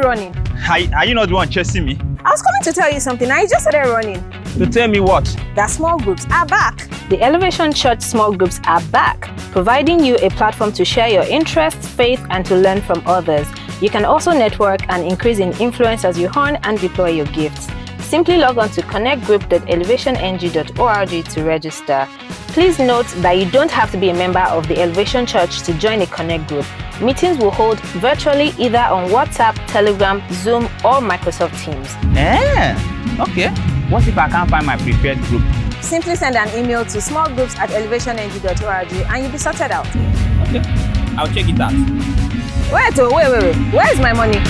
running? Are you not the one chasing me? I was coming to tell you something and you just started running. To tell me what? That small groups are back. The Elevation Church small groups are back, providing you a platform to share your interests, faith, and to learn from others. You can also network and increase in influence as you hone and deploy your gifts. Simply log on to connectgroup.elevationng.org to register. Please note that you don't have to be a member of the Elevation Church to join a Connect group. Meetings will hold virtually either on WhatsApp, Telegram, Zoom, or Microsoft Teams. Okay. What if I can't find my preferred group? Simply send an email to smallgroups@elevationng.org and you'll be sorted out. Okay, I'll check it out. Wait. Where is my money?